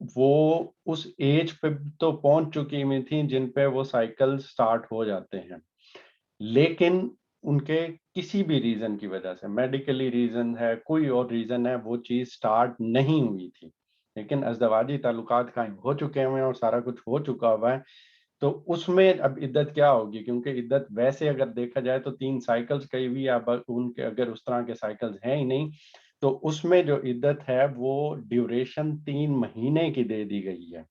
وہ اس ایج پہ تو پہنچ چکی ہوئی تھیں جن پہ وہ سائیکل سٹارٹ ہو جاتے ہیں، لیکن ان کے کسی بھی ریزن کی وجہ سے، میڈیکلی ریزن ہے، کوئی اور ریزن ہے، وہ چیز سٹارٹ نہیں ہوئی تھی، لیکن ازدواجی تعلقات قائم ہو چکے ہوئے ہیں اور سارا کچھ ہو چکا ہوا ہے، تو اس میں اب عدت کیا ہوگی؟ کیونکہ عدت ویسے اگر دیکھا جائے تو 3 سائیکلز کہی ہوئی، اب ان کے اگر اس طرح کے سائیکلز ہیں ہی نہیں، تو اس میں جو عدت ہے وہ ڈیوریشن 3 مہینے کی دے دی گئی ہے،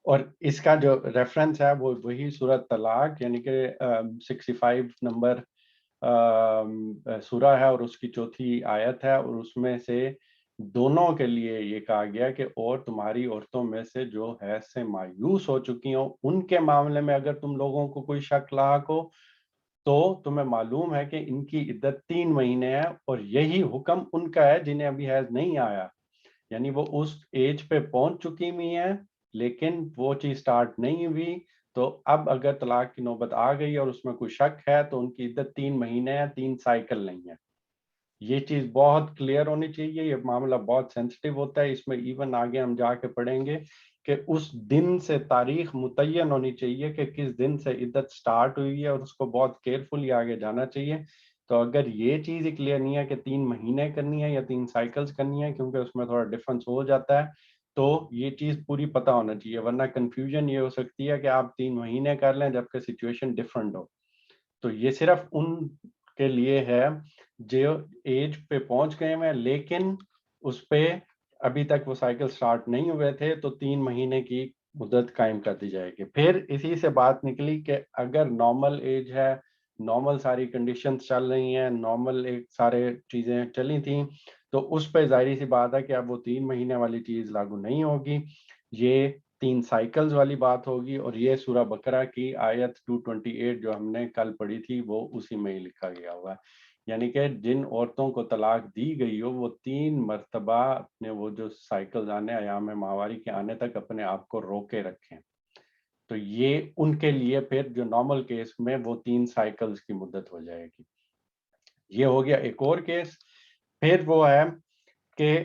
اور اس کا جو ریفرنس ہے وہ وہی سورۃ طلاق یعنی کہ 65 نمبر سورہ ہے اور اس کی چوتھی آیت ہے، اور اس میں سے دونوں کے لیے یہ کہا گیا کہ اور تمہاری عورتوں میں سے جو حیض سے مایوس ہو چکی ہوں ان کے معاملے میں اگر تم لوگوں کو کوئی شک لاحق ہو تو تمہیں معلوم ہے کہ ان کی عدت 3 مہینے ہے، اور یہی حکم ان کا ہے جنہیں ابھی حیض نہیں آیا، یعنی وہ اس ایج پہ پہنچ چکی ہوئی ہیں لیکن وہ چیز سٹارٹ نہیں ہوئی، تو اب اگر طلاق کی نوبت آ گئی اور اس میں کوئی شک ہے تو ان کی عدت 3 مہینے ہے، 3 سائیکل نہیں ہے۔ یہ چیز بہت کلیئر ہونی چاہیے، یہ معاملہ بہت سینسٹیو ہوتا ہے، اس میں ایون آگے ہم جا کے پڑھیں گے کہ اس دن سے تاریخ متعین ہونی چاہیے کہ کس دن سے عدت سٹارٹ ہوئی ہے، اور اس کو بہت کیئرفلی آگے جانا چاہیے۔ تو اگر یہ چیز ہی کلیئر نہیں ہے کہ 3 مہینے کرنی ہے یا 3 سائیکلز کرنی ہے، کیونکہ اس میں تھوڑا ڈفرنس ہو جاتا ہے، تو یہ چیز پوری پتہ ہونا چاہیے، ورنہ کنفیوژن یہ ہو سکتی ہے کہ آپ 3 مہینے کر لیں جبکہ سچویشن ڈفرنٹ ہو۔ تو یہ صرف ان کے لیے ہے جو ایج پہ پہنچ گئے ہیں لیکن اس پہ ابھی تک وہ سائیکل سٹارٹ نہیں ہوئے تھے، تو 3 مہینے کی مدت قائم کر دی جائے گی۔ پھر اسی سے بات نکلی کہ اگر نارمل ایج ہے، نارمل ساری کنڈیشنز چل رہی ہیں، نارمل ایک سارے چیزیں چلی تھیں، تو اس پہ ظاہری سی بات ہے کہ اب وہ 3 مہینے والی چیز لاگو نہیں ہوگی، یہ 3 سائیکلز والی بات ہوگی، اور یہ سورہ بقرہ کی آیت 228 جو ہم نے کل پڑھی تھی وہ اسی میں ہی لکھا گیا ہوا ہے، یعنی کہ جن عورتوں کو طلاق دی گئی ہو وہ 3 مرتبہ اپنے وہ جو سائیکلز آنے، ایام ماہواری کے آنے تک اپنے آپ کو روکے رکھیں، تو یہ ان کے لیے پھر جو نارمل کیس میں وہ 3 سائیکلز کی مدت ہو جائے گی۔ یہ ہو گیا ایک اور کیس۔ پھر وہ ہے کہ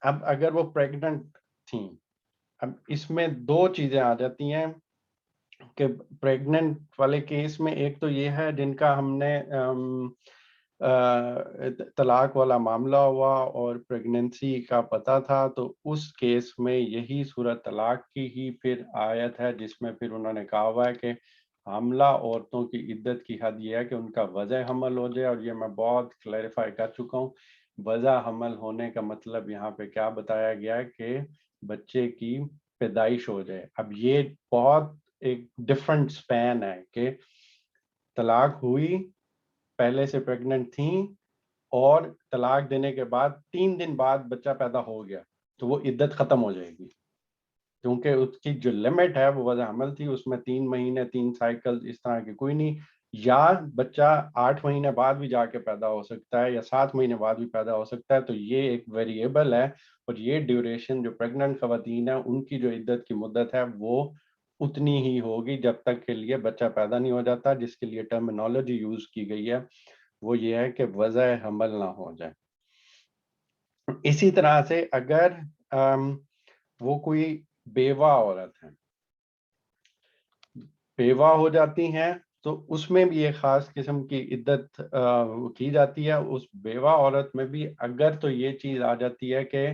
اب اگر وہ پریگننٹ تھیں، اب اس میں 2 چیزیں آ جاتی ہیں کہ پریگننٹ والے کیس میں ایک تو یہ ہے جن کا ہم نے طلاق والا معاملہ ہوا اور پریگننسی کا پتہ تھا، تو اس کیس میں یہی سورۃ طلاق کی ہی پھر آیت ہے جس میں پھر انہوں نے کہا ہوا ہے کہ حاملہ عورتوں کی عدت کی حد یہ ہے کہ ان کا وضع حمل ہو جائے، اور یہ میں بہت کلیریفائی کر چکا ہوں، وضع حمل ہونے کا مطلب یہاں پہ کیا بتایا گیا ہے کہ بچے کی پیدائش ہو جائے۔ اب یہ بہت ایک ڈفرنٹ سپین ہے کہ طلاق ہوئی، پہلے سے پریگننٹ تھیں، اور طلاق دینے کے بعد 3 دن بعد بچہ پیدا ہو گیا تو وہ عدت ختم ہو جائے گی، کیونکہ اس کی جو لمٹ ہے وہ وضع حمل تھی، اس میں 3 مہینے 3 سائیکل اس طرح کی کوئی نہیں، یا بچہ 8 مہینے بعد بھی جا کے پیدا ہو سکتا ہے یا 7 مہینے بعد بھی پیدا ہو سکتا ہے، تو یہ ایک ویریبل ہے، اور یہ ڈیوریشن جو پریگننٹ خواتین ہیں ان کی جو عدت کی مدت ہے وہ اتنی ہی ہوگی جب تک کے لیے بچہ پیدا نہیں ہو جاتا، جس کے لیے ٹرمینالوجی یوز کی گئی ہے وہ یہ ہے کہ وضع حمل نہ ہو جائے۔ اسی طرح سے اگر وہ کوئی بیوہ عورت ہے، بیوہ ہو جاتی ہیں، تو اس میں بھی ایک خاص قسم کی عدت کی جاتی ہے، اس بیوہ عورت میں بھی اگر تو یہ چیز آ جاتی ہے کہ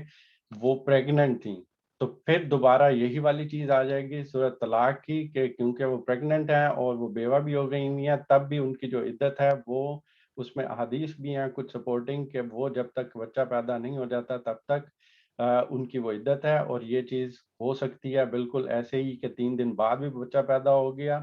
وہ پریگننٹ تھیں، تو پھر دوبارہ یہی والی چیز آ جائے گی سورۃ طلاق کی کہ کیونکہ وہ پریگننٹ ہیں اور وہ بیوہ بھی ہو گئی ہوئی ہیں، تب بھی ان کی جو عدت ہے وہ اس میں احادیث بھی ہیں کچھ سپورٹنگ کہ وہ جب تک بچہ پیدا نہیں ہو جاتا تب تک ان کی وہ عدت ہے، اور یہ چیز ہو سکتی ہے بالکل ایسے ہی کہ 3 دن بعد بھی بچہ پیدا ہو گیا۔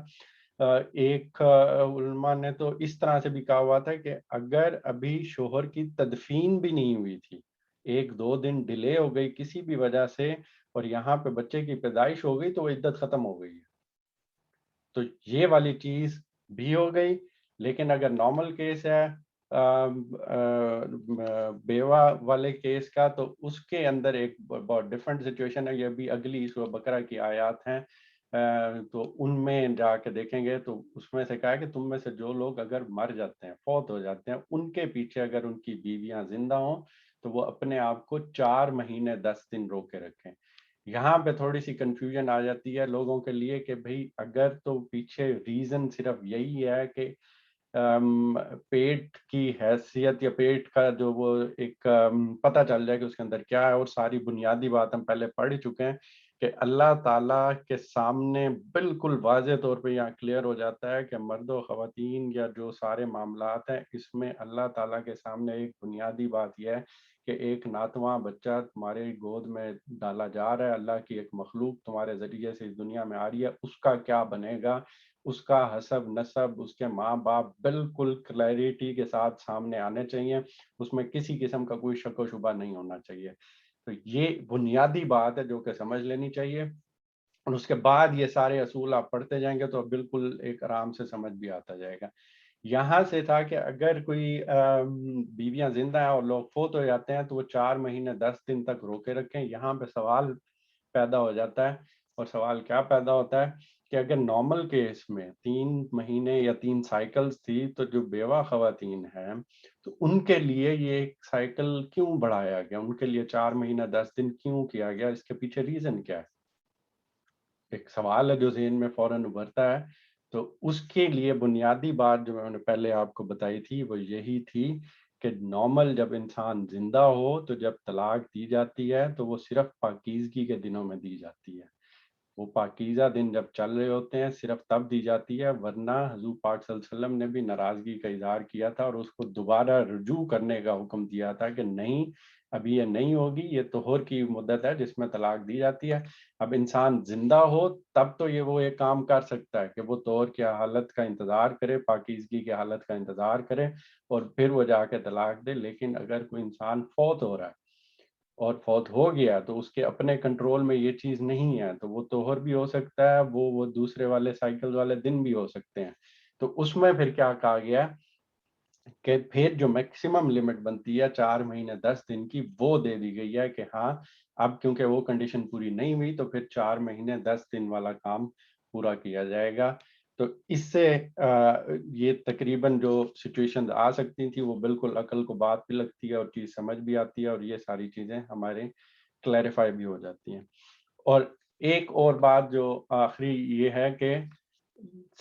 ایک علماء نے تو اس طرح سے بھی کہا ہوا تھا کہ اگر ابھی شوہر کی تدفین بھی نہیں ہوئی تھی، 1-2 دن ڈیلے ہو گئی کسی بھی وجہ سے، اور یہاں پہ بچے کی پیدائش ہو گئی تو وہ عدت ختم ہو گئی ہے، تو یہ والی چیز بھی ہو گئی۔ لیکن اگر نارمل کیس ہے بیوہ والے کیس کا، تو اس کے اندر ایک بہت ڈفرینٹ سچویشن ہے، یہ بھی اگلی سورہ بقرہ کی آیات ہیں، تو ان میں جا کے دیکھیں گے تو اس میں سے کہا ہے کہ تم میں سے جو لوگ اگر مر جاتے ہیں، فوت ہو جاتے ہیں، ان کے پیچھے اگر ان کی بیویاں زندہ ہوں تو وہ اپنے آپ کو 4 مہینے 10 دن روکے رکھیں۔ یہاں پہ تھوڑی سی کنفیوژن آ جاتی ہے لوگوں کے لیے کہ بھئی اگر تو پیچھے ریزن صرف یہی ہے کہ پیٹ کی حیثیت یا پیٹ کا جو وہ ایک پتہ چل جائے کہ اس کے اندر کیا ہے، اور ساری بنیادی بات ہم پہلے پڑھ چکے ہیں کہ اللہ تعالیٰ کے سامنے بالکل واضح طور پہ یہاں کلیئر ہو جاتا ہے کہ مرد و خواتین یا جو سارے معاملات ہیں اس میں اللہ تعالیٰ کے سامنے ایک بنیادی بات یہ ہے کہ ایک ناتواں بچہ تمہارے گود میں ڈالا جا رہا ہے، اللہ کی ایک مخلوق تمہارے ذریعے سے اس دنیا میں آ رہی ہے، اس کا کیا بنے گا، اس کا حسب نسب، اس کے ماں باپ بالکل کلیئرٹی کے ساتھ سامنے آنے چاہیے، اس میں کسی قسم کا کوئی شک و شبہ نہیں ہونا چاہیے۔ تو یہ بنیادی بات ہے جو کہ سمجھ لینی چاہیے، اور اس کے بعد یہ سارے اصول آپ پڑھتے جائیں گے تو بالکل ایک آرام سے سمجھ بھی آتا جائے گا۔ یہاں سے تھا کہ اگر کوئی بیویاں زندہ ہیں اور لوگ فوت ہو جاتے ہیں تو وہ 4 مہینے 10 دن تک روکے رکھیں۔ یہاں پہ سوال پیدا ہو جاتا ہے، اور سوال کیا پیدا ہوتا ہے کہ اگر نارمل کیس میں 3 مہینے یا 3 سائیکلز تھی تو جو بیوہ خواتین ہیں تو ان کے لیے یہ ایک سائیکل کیوں بڑھایا گیا، ان کے لیے 4 مہینے 10 دن کیوں کیا گیا، اس کے پیچھے ریزن کیا ہے؟ ایک سوال ہے جو ذہن میں فوراً ابھرتا ہے۔ تو اس کے لیے بنیادی بات جو میں نے پہلے آپ کو بتائی تھی وہ یہی تھی کہ نارمل جب انسان زندہ ہو تو جب طلاق دی جاتی ہے تو وہ صرف پاکیزگی کے دنوں میں دی جاتی ہے، وہ پاکیزہ دن جب چل رہے ہوتے ہیں صرف تب دی جاتی ہے، ورنہ حضور پاک صلی اللہ علیہ وسلم نے بھی ناراضگی کا اظہار کیا تھا اور اس کو دوبارہ رجوع کرنے کا حکم دیا تھا کہ نہیں، ابھی یہ نہیں ہوگی، یہ طہور کی مدت ہے جس میں طلاق دی جاتی ہے۔ اب انسان زندہ ہو تب تو یہ وہ ایک کام کر سکتا ہے کہ وہ طہور کی حالت کا انتظار کرے، پاکیزگی کی حالت کا انتظار کرے اور پھر وہ جا کے طلاق دے۔ لیکن اگر کوئی انسان فوت ہو رہا ہے اور فوت ہو گیا تو اس کے اپنے کنٹرول میں یہ چیز نہیں ہے، تو وہ طہر بھی ہو سکتا ہے، وہ دوسرے والے سائیکل والے دن بھی ہو سکتے ہیں۔ تو اس میں پھر کیا کہا گیا کہ پھر جو میکسیمم لمٹ بنتی ہے 4 مہینے 10 دن کی وہ دے دی گئی ہے کہ ہاں اب کیونکہ وہ کنڈیشن پوری نہیں ہوئی تو پھر 4 مہینے 10 دن والا کام پورا کیا جائے گا۔ تو اس سے یہ تقریباً جو سچویشن آ سکتی تھی وہ بالکل عقل کو بات بھی لگتی ہے اور چیز سمجھ بھی آتی ہے، اور یہ ساری چیزیں ہمارے کلیریفائی بھی ہو جاتی ہیں۔ اور ایک اور بات جو آخری یہ ہے کہ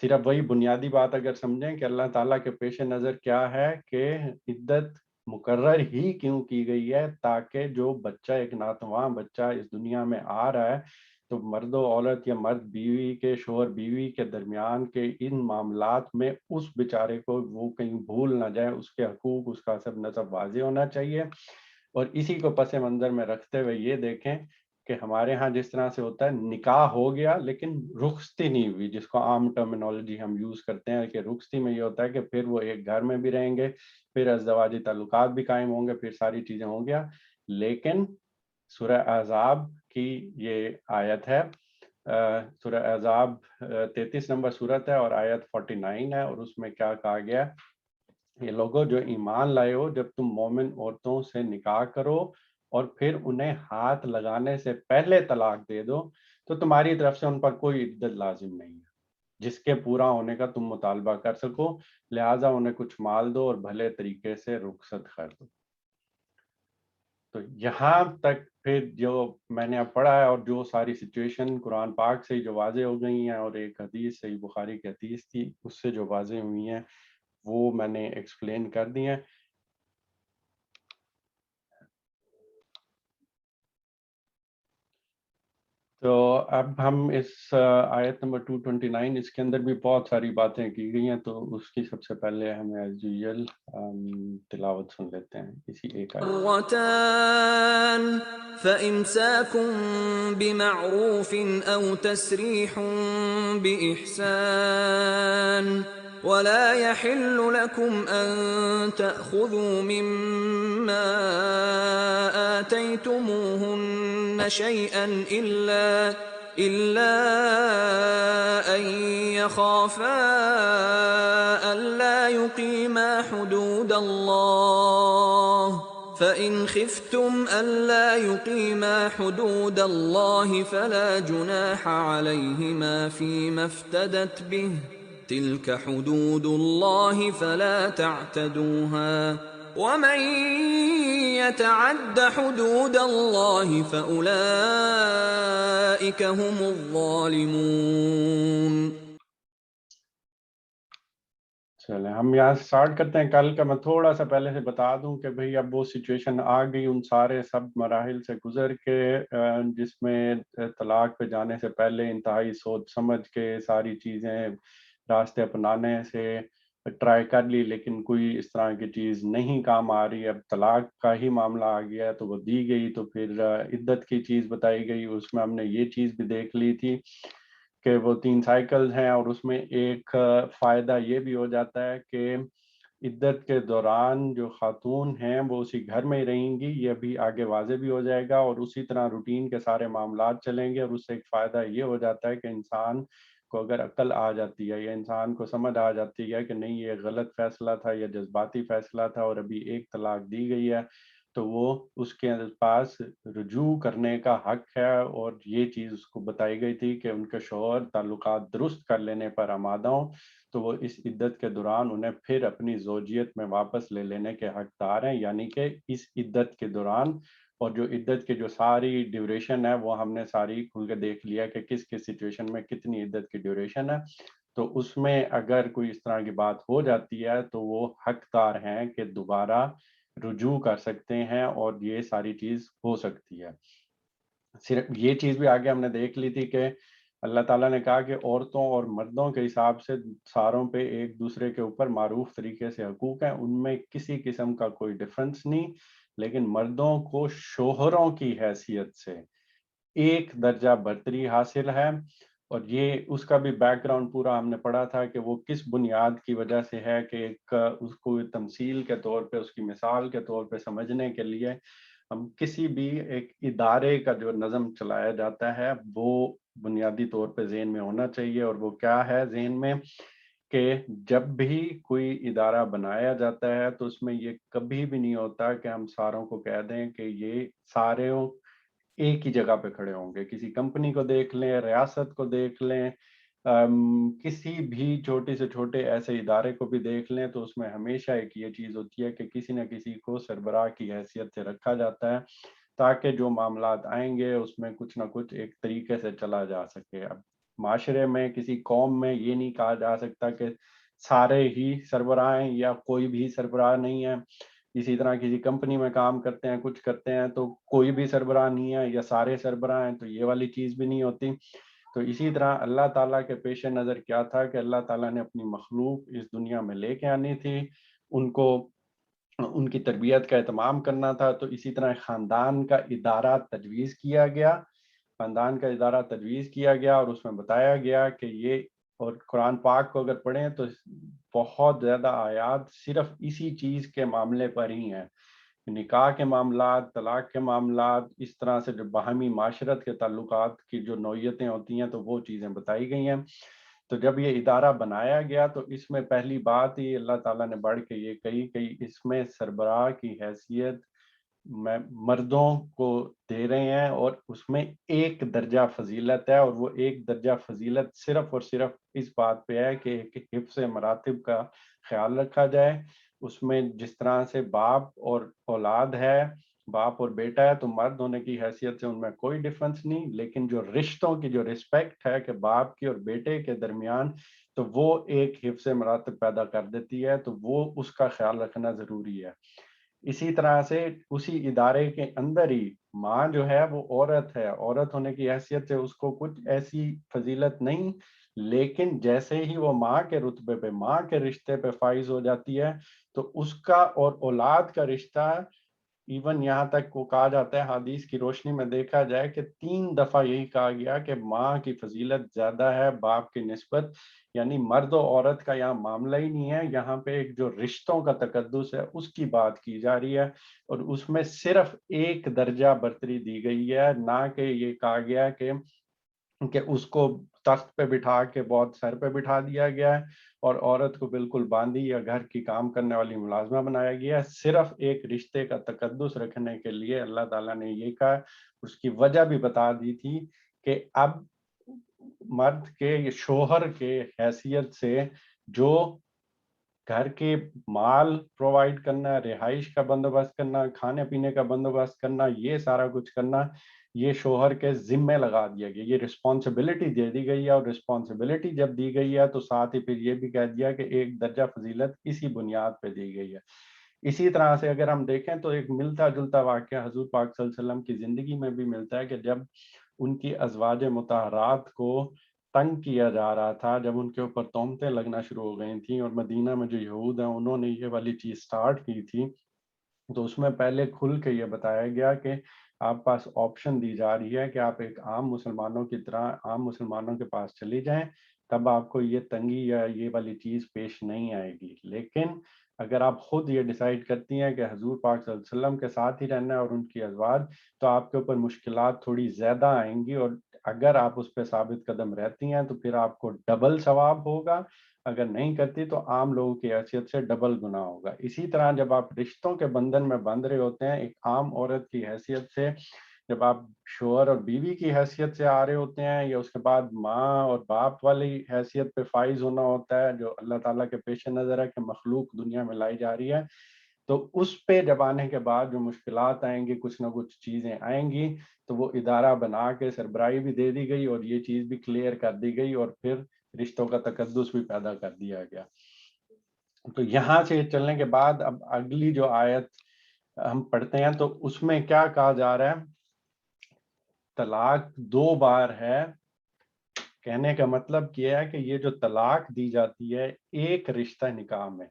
صرف وہی بنیادی بات اگر سمجھیں کہ اللہ تعالیٰ کے پیش نظر کیا ہے کہ عدت مقرر ہی کیوں کی گئی ہے، تاکہ جو بچہ ایک ناتواں بچہ اس دنیا میں آ رہا ہے تو مرد و عورت یا مرد بیوی کے شوہر بیوی کے درمیان کے ان معاملات میں اس بیچارے کو وہ کہیں بھول نہ جائے، اس کے حقوق اس کا حسب نسب واضح ہونا چاہیے۔ اور اسی کو پس منظر میں رکھتے ہوئے یہ دیکھیں کہ ہمارے ہاں جس طرح سے ہوتا ہے نکاح ہو گیا لیکن رخصتی نہیں ہوئی، جس کو عام ٹرمینالوجی ہم یوز کرتے ہیں کہ رخصتی میں یہ ہوتا ہے کہ پھر وہ ایک گھر میں بھی رہیں گے، پھر ازدواجی تعلقات بھی قائم ہوں گے، پھر ساری چیزیں ہوں گیا۔ لیکن سورہ احزاب کی یہ آیت ہے، سورہ احزاب 33 نمبر سورت ہے اور آیت 49 ہے، اور اس میں کیا کہا گیا، یہ لوگوں جو ایمان لائے ہو جب تم مومن عورتوں سے نکاح کرو اور پھر انہیں ہاتھ لگانے سے پہلے طلاق دے دو تو تمہاری طرف سے ان پر کوئی عدت لازم نہیں ہے جس کے پورا ہونے کا تم مطالبہ کر سکو، لہٰذا انہیں کچھ مال دو اور بھلے طریقے سے رخصت کر دو۔ تو یہاں تک پھر جو میں نے اب پڑھا ہے اور جو ساری سچویشن قرآن پاک سے جو واضح ہو گئی ہیں اور ایک حدیث صحیح بخاری کی حدیث تھی اس سے جو واضح ہوئی ہیں وہ میں نے ایکسپلین کر دی ہیں۔ تو اب ہم اس آیت نمبر 229 اس کے اندر بھی بہت ساری باتیں کی گئی ہیں، تو اس کی سب سے پہلے ہم ایز یوزول تلاوت سن لیتے ہیں اسی ایک آیت۔ مرتان فإمساكم بمعروف أو تسريح بإحسان ولا يحل لكم أن تأخذوا مما آتيتموهن شيئا إلا أن يخافا ألا يقيما حدود الله فإن خفتم ألا يقيما حدود الله فلا جناح عليهما فيما افتدت به تلك حدود الله فلا تعتدوها ومن يتعد حدود الله فأولئك هم الظالمون. چلیں ہم یہاں سے اسٹارٹ کرتے ہیں. کل کا میں تھوڑا سا پہلے سے بتا دوں کہ بھئی اب وہ سچویشن آ گئی ان سارے سب مراحل سے گزر کے جس میں طلاق پہ جانے سے پہلے انتہائی سوچ سمجھ کے ساری چیزیں راستے اپنانے سے ٹرائی کر لی، لیکن کوئی اس طرح کی چیز نہیں کام آ رہی. اب طلاق کا ہی معاملہ آ گیا تو وہ دی گئی، تو پھر عدت کی چیز بتائی گئی. اس میں ہم نے یہ چیز بھی دیکھ لی تھی کہ وہ 3 سائیکلز ہیں، اور اس میں ایک فائدہ یہ بھی ہو جاتا ہے کہ عدت کے دوران جو خاتون ہیں وہ اسی گھر میں ہی رہیں گی. یہ بھی آگے واضح بھی ہو جائے گا، اور اسی طرح روٹین کے سارے معاملات چلیں گے. اور اس سے ایک فائدہ یہ ہو جاتا ہے کہ انسان کو اگر عقل آ جاتی ہے یا انسان کو سمجھ آ جاتی ہے کہ نہیں یہ غلط فیصلہ تھا یا جذباتی فیصلہ تھا اور ابھی ایک طلاق دی گئی ہے، تو وہ اس کے پاس رجوع کرنے کا حق ہے. اور یہ چیز اس کو بتائی گئی تھی کہ ان کے شوہر تعلقات درست کر لینے پر آمادہ ہوں تو وہ اس عدت کے دوران انہیں پھر اپنی زوجیت میں واپس لے لینے کے حقدار ہیں. یعنی کہ اس عدت کے دوران، اور جو عدت کے جو ساری ڈیوریشن ہے وہ ہم نے ساری کھل کے دیکھ لیا کہ کس کس سچویشن میں کتنی عدت کی ڈیوریشن ہے. تو اس میں اگر کوئی اس طرح کی بات ہو جاتی ہے تو وہ حقدار ہیں کہ دوبارہ رجوع کر سکتے ہیں اور یہ ساری چیز ہو سکتی ہے. صرف یہ چیز بھی آگے ہم نے دیکھ لی تھی کہ اللہ تعالیٰ نے کہا کہ عورتوں اور مردوں کے حساب سے ساروں پہ ایک دوسرے کے اوپر معروف طریقے سے حقوق ہیں، ان میں کسی قسم کا کوئی ڈفرنس نہیں. لیکن مردوں کو شوہروں کی حیثیت سے ایک درجہ برتری حاصل ہے. اور یہ اس کا بھی بیک گراؤنڈ پورا ہم نے پڑھا تھا کہ وہ کس بنیاد کی وجہ سے ہے کہ ایک اس کو تمثیل کے طور پہ، اس کی مثال کے طور پہ سمجھنے کے لیے ہم کسی بھی ایک ادارے کا جو نظم چلایا جاتا ہے وہ بنیادی طور پہ ذہن میں ہونا چاہیے. اور وہ کیا ہے ذہن میں کہ جب بھی کوئی ادارہ بنایا جاتا ہے تو اس میں یہ کبھی بھی نہیں ہوتا کہ ہم ساروں کو کہہ دیں کہ یہ سارے ایک ہی جگہ پہ کھڑے ہوں گے. کسی کمپنی کو دیکھ لیں، ریاست کو دیکھ لیں، کسی بھی چھوٹے سے چھوٹے ایسے ادارے کو بھی دیکھ لیں، تو اس میں ہمیشہ ایک یہ چیز ہوتی ہے کہ کسی نہ کسی کو سربراہ کی حیثیت سے رکھا جاتا ہے تاکہ جو معاملات آئیں گے اس میں کچھ نہ کچھ ایک طریقے سے چلا جا سکے. اب معاشرے میں کسی قوم میں یہ نہیں کہا جا سکتا کہ سارے ہی سربراہ ہیں یا کوئی بھی سربراہ نہیں ہے. اسی طرح کسی کمپنی میں کام کرتے ہیں، کچھ کرتے ہیں تو کوئی بھی سربراہ نہیں ہے یا سارے سربراہ ہیں، تو یہ والی چیز بھی نہیں ہوتی. تو اسی طرح اللہ تعالیٰ کے پیش نظر کیا تھا کہ اللہ تعالیٰ نے اپنی مخلوق اس دنیا میں لے کے آنی تھی، ان کو ان کی تربیت کا اہتمام کرنا تھا. تو اسی طرح خاندان کا ادارہ تجویز کیا گیا، خاندان کا ادارہ تجویز کیا گیا اور اس میں بتایا گیا کہ یہ، اور قرآن پاک کو اگر پڑھیں تو بہت زیادہ آیات صرف اسی چیز کے معاملے پر ہی ہیں. نکاح کے معاملات، طلاق کے معاملات، اس طرح سے جو باہمی معاشرت کے تعلقات کی جو نوعیتیں ہوتی ہیں تو وہ چیزیں بتائی گئی ہیں. تو جب یہ ادارہ بنایا گیا تو اس میں پہلی بات ہی اللہ تعالیٰ نے بڑھ کے یہ کہی کہ اس میں سربراہ کی حیثیت میں مردوں کو دے رہے ہیں، اور اس میں ایک درجہ فضیلت ہے. اور وہ ایک درجہ فضیلت صرف اور صرف اس بات پہ ہے کہ حفظ مراتب کا خیال رکھا جائے. اس میں جس طرح سے باپ اور اولاد ہے، باپ اور بیٹا ہے، تو مرد ہونے کی حیثیت سے ان میں کوئی ڈفرنس نہیں. لیکن جو رشتوں کی جو رسپیکٹ ہے کہ باپ کی اور بیٹے کے درمیان، تو وہ ایک حفظ مراتب پیدا کر دیتی ہے. تو وہ اس کا خیال رکھنا ضروری ہے. اسی طرح سے اسی ادارے کے اندر ہی ماں جو ہے وہ عورت ہے، عورت ہونے کی حیثیت سے اس کو کچھ ایسی فضیلت نہیں، لیکن جیسے ہی وہ ماں کے رتبے پہ، ماں کے رشتے پہ فائز ہو جاتی ہے تو اس کا اور اولاد کا رشتہ، ایون یہاں تک کو کہا جاتا ہے، حدیث کی روشنی میں دیکھا جائے کہ 3 دفعہ یہی کہا گیا کہ ماں کی فضیلت زیادہ ہے باپ کی نسبت. یعنی مرد و عورت کا یہاں معاملہ ہی نہیں ہے، یہاں پہ ایک جو رشتوں کا تقدس ہے اس کی بات کی جا رہی ہے. اور اس میں صرف ایک درجہ برتری دی گئی ہے، نہ کہ یہ کہا گیا کہ اس کو تخت پہ بٹھا کے بہت سر پہ بٹھا دیا گیا ہے اور عورت کو بالکل باندھی یا گھر کی کام کرنے والی ملازمہ بنایا گیا ہے. صرف ایک رشتے کا تقدس رکھنے کے لیے اللہ تعالیٰ نے یہ کہا. اس کی وجہ بھی بتا دی تھی کہ اب مرد کے شوہر کے حیثیت سے جو گھر کے مال پرووائڈ کرنا، رہائش کا بندوبست کرنا، کھانے پینے کا بندوبست کرنا، یہ سارا کچھ کرنا یہ شوہر کے ذمے لگا دیا گیا، یہ رسپانسبلٹی دے دی گئی ہے. اور رسپانسبلٹی جب دی گئی ہے تو ساتھ ہی پھر یہ بھی کہہ دیا کہ ایک درجہ فضیلت اسی بنیاد پہ دی گئی ہے. اسی طرح سے اگر ہم دیکھیں تو ایک ملتا جلتا واقعہ حضور پاک صلی اللہ علیہ وسلم کی زندگی میں بھی ملتا ہے کہ جب ان کی ازواج مطہرات کو تنگ کیا جا رہا تھا، جب ان کے اوپر تہمتیں لگنا شروع ہو گئی تھیں، اور مدینہ میں جو یہود ہیں انہوں نے یہ والی چیز سٹارٹ کی تھی، تو اس میں پہلے کھل کے یہ بتایا گیا کہ آپ پاس آپشن دی جا رہی ہے کہ آپ ایک عام مسلمانوں کی طرح عام مسلمانوں کے پاس چلی جائیں، تب آپ کو یہ تنگی یا یہ والی چیز پیش نہیں آئے گی. لیکن اگر آپ خود یہ ڈیسائیڈ کرتی ہیں کہ حضور پاک صلی اللہ علیہ وسلم کے ساتھ ہی رہنا ہے اور ان کی ازواج، تو آپ کے اوپر مشکلات تھوڑی زیادہ آئیں گی، اور اگر آپ اس پہ ثابت قدم رہتی ہیں تو پھر آپ کو ڈبل ثواب ہوگا، اگر نہیں کرتی تو عام لوگوں کی حیثیت سے ڈبل گناہ ہوگا. اسی طرح جب آپ رشتوں کے بندھن میں بندھ رہے ہوتے ہیں ایک عام عورت کی حیثیت سے، جب آپ شوہر اور بیوی کی حیثیت سے آ رہے ہوتے ہیں، یا اس کے بعد ماں اور باپ والی حیثیت پہ فائز ہونا ہوتا ہے جو اللہ تعالیٰ کے پیش نظر ہے کہ مخلوق دنیا میں لائی جا رہی ہے، تو اس پہ جب آنے کے بعد جو مشکلات آئیں گی، کچھ نہ کچھ چیزیں آئیں گی، تو وہ ادارہ بنا کے سربراہی بھی دے دی گئی اور یہ چیز بھی کلیئر کر دی گئی، اور پھر رشتوں کا تقدس بھی پیدا کر دیا گیا. تو یہاں سے چلنے کے بعد اب اگلی جو آیت ہم پڑھتے ہیں تو اس میں کیا کہا جا رہا ہے؟ طلاق 2 بار ہے. کہنے کا مطلب کیا ہے کہ یہ جو طلاق دی جاتی ہے ایک رشتہ نکاح میں،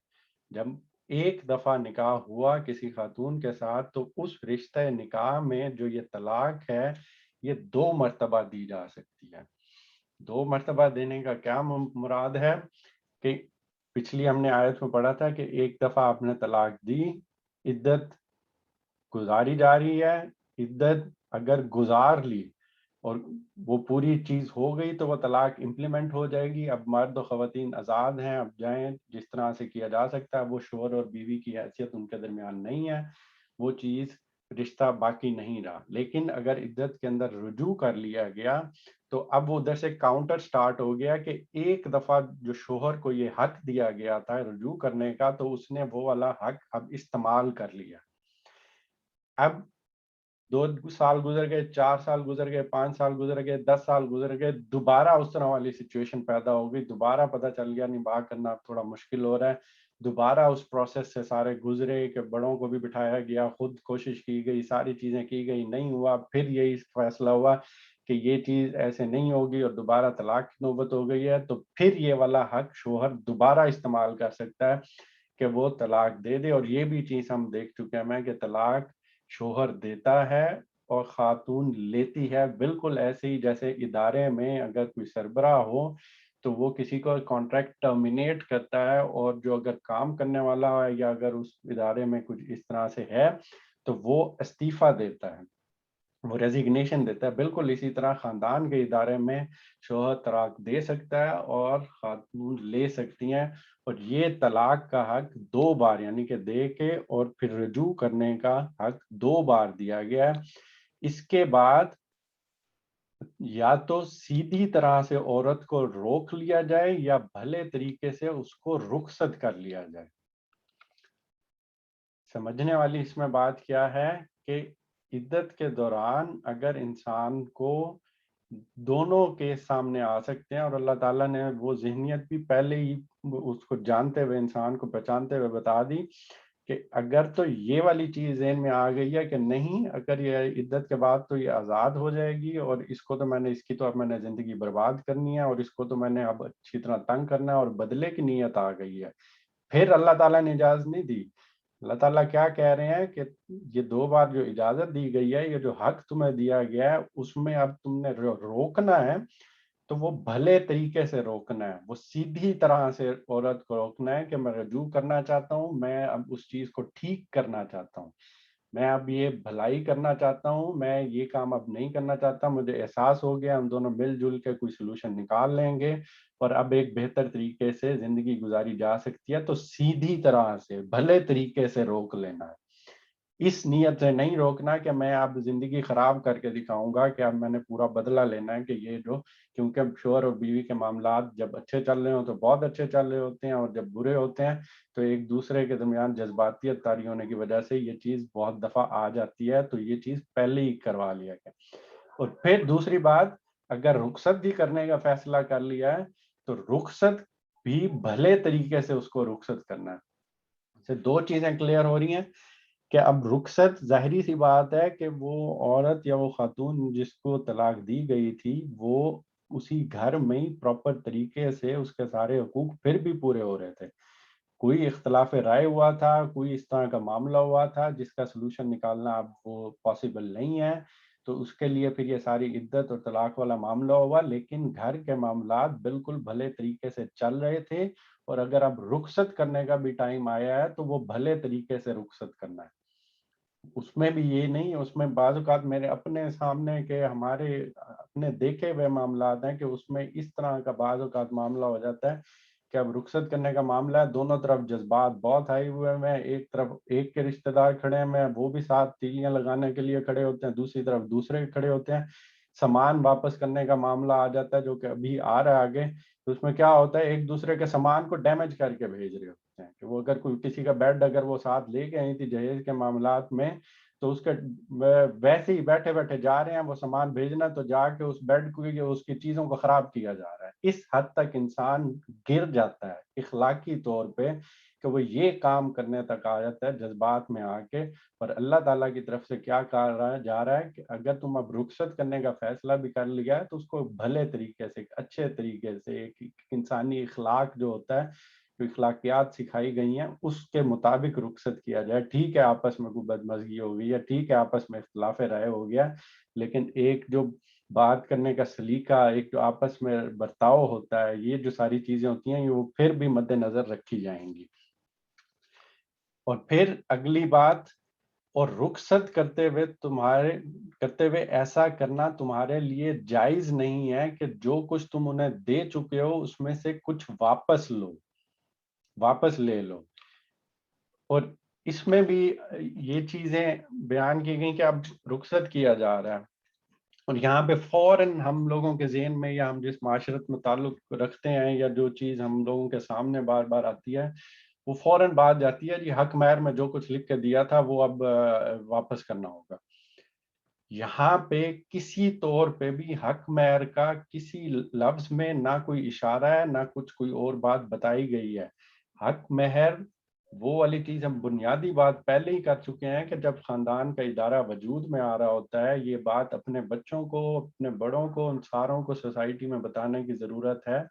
جب ایک دفعہ نکاح ہوا کسی خاتون کے ساتھ، تو اس رشتہ نکاح میں جو یہ طلاق ہے یہ 2 مرتبہ دی جا سکتی ہے. 2 مرتبہ دینے کا کیا مراد ہے کہ پچھلی ہم نے آیت میں پڑھا تھا کہ ایک دفعہ آپ نے طلاق دی، عدت گزاری جا رہی ہے، عدت اگر گزار لی اور وہ پوری چیز ہو گئی تو وہ طلاق امپلیمنٹ ہو جائے گی. اب مرد و خواتین آزاد ہیں، اب جائیں جس طرح سے کیا جا سکتا ہے. وہ شوہر اور بیوی کی حیثیت ان کے درمیان نہیں ہے، وہ چیز رشتہ باقی نہیں رہا. لیکن اگر عدت کے اندر رجوع کر لیا گیا تو اب ادھر سے کاؤنٹر سٹارٹ ہو گیا کہ ایک دفعہ جو شوہر کو یہ حق دیا گیا تھا رجوع کرنے کا، تو اس نے وہ والا حق اب استعمال کر لیا. اب 2 سال گزر گئے، 4 سال گزر گئے، 5 سال گزر گئے، 10 سال گزر گئے، دوبارہ اس طرح والی سچویشن پیدا ہو گئی، دوبارہ پتہ چل گیا نباہ کرنا اب تھوڑا مشکل ہو رہا ہے. دوبارہ اس پروسیس سے سارے گزرے کہ بڑوں کو بھی بٹھایا گیا، خود کوشش کی گئی، ساری چیزیں کی گئی، نہیں ہوا. پھر یہی فیصلہ ہوا کہ یہ چیز ایسے نہیں ہوگی اور دوبارہ طلاق کی نوبت ہو گئی ہے، تو پھر یہ والا حق شوہر دوبارہ استعمال کر سکتا ہے کہ وہ طلاق دے دے. اور یہ بھی چیز ہم دیکھ چکے ہیں کہ طلاق شوہر دیتا ہے اور خاتون لیتی ہے، بالکل ایسے ہی جیسے ادارے میں اگر کوئی سربراہ ہو تو وہ کسی کو کانٹریکٹ ٹرمینیٹ کرتا ہے، اور جو اگر کام کرنے والا ہے یا اگر اس ادارے میں کچھ اس طرح سے ہے تو وہ استعفیٰ دیتا ہے، وہ ریزگنیشن دیتا ہے. بالکل اسی طرح خاندان کے ادارے میں شوہر طلاق دے سکتا ہے اور خاتون لے سکتی ہیں. اور یہ طلاق کا حق 2 بار یعنی کہ دے کے اور پھر رجوع کرنے کا حق 2 بار دیا گیا ہے. اس کے بعد یا تو سیدھی طرح سے عورت کو روک لیا جائے یا بھلے طریقے سے اس کو رخصت کر لیا جائے. سمجھنے والی اس میں بات کیا ہے کہ عدت کے دوران اگر انسان کو دونوں کے سامنے آ سکتے ہیں، اور اللہ تعالیٰ نے وہ ذہنیت بھی پہلے ہی اس کو جانتے ہوئے انسان کو پہچانتے ہوئے بتا دی کہ اگر تو یہ والی چیز ذہن میں آ گئی ہے کہ نہیں، اگر یہ عدت کے بعد تو یہ آزاد ہو جائے گی اور اس کو تو میں نے اس کی تو اب میں نے زندگی برباد کرنی ہے اور اس کو تو میں نے اب اچھی طرح تنگ کرنا ہے اور بدلے کی نیت آ گئی ہے، پھر اللہ تعالیٰ نے اجازت نہیں دی. اللہ تعالیٰ کیا کہہ رہے ہیں کہ یہ 2 بار جو اجازت دی گئی ہے، یہ جو حق تمہیں دیا گیا ہے، اس میں اب تم نے روکنا ہے تو وہ بھلے طریقے سے روکنا ہے، وہ سیدھی طرح سے عورت کو روکنا ہے کہ میں رجوع کرنا چاہتا ہوں، میں اب اس چیز کو ٹھیک کرنا چاہتا ہوں، میں اب یہ بھلائی کرنا چاہتا ہوں، میں یہ کام اب نہیں کرنا چاہتا، مجھے احساس ہو گیا ہم دونوں مل جل کے کوئی سلوشن نکال لیں گے اور اب ایک بہتر طریقے سے زندگی گزاری جا سکتی ہے. تو سیدھی طرح سے بھلے طریقے سے روک لینا ہے. اس نیت سے نہیں روکنا کہ میں اب زندگی خراب کر کے دکھاؤں گا کہ اب میں نے پورا بدلہ لینا ہے کہ یہ جو، کیونکہ شوہر اور بیوی کے معاملات جب اچھے چل رہے ہوں تو بہت اچھے چل رہے ہوتے ہیں، اور جب برے ہوتے ہیں تو ایک دوسرے کے درمیان جذباتیت طاری ہونے کی وجہ سے یہ چیز بہت دفعہ آ جاتی ہے، تو یہ چیز پہلے ہی کروا لیا گیا۔ اور پھر دوسری بات، اگر رخصت بھی کرنے کا فیصلہ کر لیا ہے تو رخصت بھی بھلے طریقے سے اس کو رخصت کرنا ہے۔ سے دو چیزیں کلیئر ہو رہی ہیں کہ اب رخصت ظاہری سی بات ہے کہ وہ عورت یا وہ خاتون جس کو طلاق دی گئی تھی وہ اسی گھر میں ہی پراپر طریقے سے اس کے سارے حقوق پھر بھی پورے ہو رہے تھے۔ کوئی اختلاف رائے ہوا تھا، کوئی اس طرح کا معاملہ ہوا تھا جس کا سلوشن نکالنا اب وہ پاسبل نہیں ہے، تو اس کے لیے پھر یہ ساری عدت اور طلاق والا معاملہ ہوا، لیکن گھر کے معاملات بالکل بھلے طریقے سے چل رہے تھے، اور اگر اب رخصت کرنے کا بھی ٹائم آیا ہے تو وہ بھلے طریقے سے رخصت کرنا ہے۔ اس میں بھی یہ نہیں، اس میں بعض اوقات میرے اپنے سامنے کے ہمارے اپنے دیکھے ہوئے معاملات ہیں کہ اس میں اس طرح کا بعض اوقات معاملہ ہو جاتا ہے کہ اب رخصت کرنے کا معاملہ ہے، دونوں طرف جذبات بہت ہائی ہوئے ہیں، ایک طرف ایک کے رشتہ دار کھڑے ہیں، وہ بھی ساتھ تیلیاں لگانے کے لیے کھڑے ہوتے ہیں، دوسری طرف دوسرے کھڑے ہوتے ہیں، سامان واپس کرنے کا معاملہ آ جاتا ہے جو کہ ابھی آ رہا ہے آگے، تو اس میں کیا ہوتا ہے ایک دوسرے کے سامان کو ڈیمیج کر کے بھیج رہے ہوتے ہیں کہ وہ اگر کوئی کسی کا بیڈ اگر وہ ساتھ لے کے آئی تھی جہیز کے معاملات میں، تو اس کے ویسے ہی بیٹھے بیٹھے جا رہے ہیں وہ سامان بھیجنا، تو جا کے اس بیڈ کو یا اس کی چیزوں کو خراب کیا جا رہا ہے۔ اس حد تک انسان گر جاتا ہے اخلاقی طور پہ کہ وہ یہ کام کرنے تک آ جاتا ہے جذبات میں آ کے، اور اللہ تعالیٰ کی طرف سے کیا کہا جا رہا ہے کہ اگر تم اب رخصت کرنے کا فیصلہ بھی کر لیا ہے تو اس کو بھلے طریقے سے، اچھے طریقے سے، ایک انسانی اخلاق جو ہوتا ہے، جو اخلاقیات سکھائی گئی ہیں اس کے مطابق رخصت کیا جائے۔ ٹھیک ہے آپس میں کوئی بدمزگی ہو گئی ہے، ٹھیک ہے آپس میں اختلاف رائے ہو گیا، لیکن ایک جو بات کرنے کا سلیقہ، ایک جو آپس میں برتاؤ ہوتا ہے، یہ جو ساری چیزیں ہوتی ہیں یہ وہ پھر بھی مد نظر رکھی جائیں گی۔ اور پھر اگلی بات، اور رخصت کرتے ہوئے ایسا کرنا تمہارے لیے جائز نہیں ہے کہ جو کچھ تم انہیں دے چکے ہو اس میں سے کچھ واپس لے لو۔ اور اس میں بھی یہ چیزیں بیان کی گئی کہ اب رخصت کیا جا رہا ہے، اور یہاں پہ فوراً ہم لوگوں کے ذہن میں یا ہم جس معاشرت میں تعلق رکھتے ہیں یا جو چیز ہم لوگوں کے سامنے بار بار آتی ہے وہ فوراً بات جاتی ہے جی حق مہر میں جو کچھ لکھ کے دیا تھا وہ اب واپس کرنا ہوگا۔ یہاں پہ کسی طور پہ بھی حق مہر کا کسی لفظ میں نہ کوئی اشارہ ہے نہ کچھ کوئی اور بات بتائی گئی ہے۔ حق مہر وہ والی چیز ہم بنیادی بات پہلے ہی کر چکے ہیں کہ جب خاندان کا ادارہ وجود میں آ رہا ہوتا ہے، یہ بات اپنے بچوں کو، اپنے بڑوں کو، ان ساروں کو سوسائٹی میں بتانے کی ضرورت ہے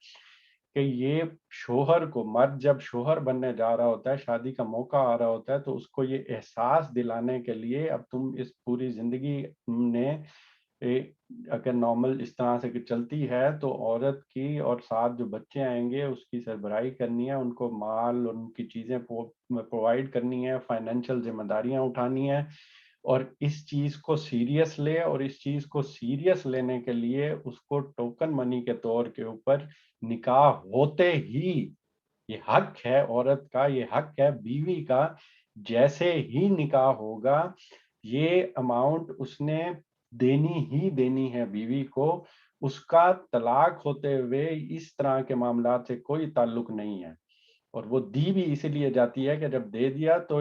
کہ یہ شوہر کو، مرد جب شوہر بننے جا رہا ہوتا ہے، شادی کا موقع آ رہا ہوتا ہے، تو اس کو یہ احساس دلانے کے لیے اب تم اس پوری زندگی نے اگر نارمل اس طرح سے کہ چلتی ہے تو عورت کی اور ساتھ جو بچے آئیں گے اس کی سربراہی کرنی ہے، ان کو مال اور ان کی چیزیں پرووائڈ کرنی ہے، فائنینشیل ذمہ داریاں اٹھانی ہیں، اور اس چیز کو سیریس لے، اور اس چیز کو سیریس لینے کے لیے اس کو ٹوکن منی کے طور کے اوپر نکاح ہوتے ہی، یہ حق ہے عورت کا، یہ حق ہے بیوی کا، جیسے ہی نکاح ہوگا یہ اماؤنٹ اس نے دینی ہی دینی ہے بیوی کو، اس کا طلاق ہوتے ہوئے اس طرح کے معاملات سے کوئی تعلق نہیں ہے۔ اور وہ دی بھی اسی لیے جاتی ہے کہ جب دے دیا تو،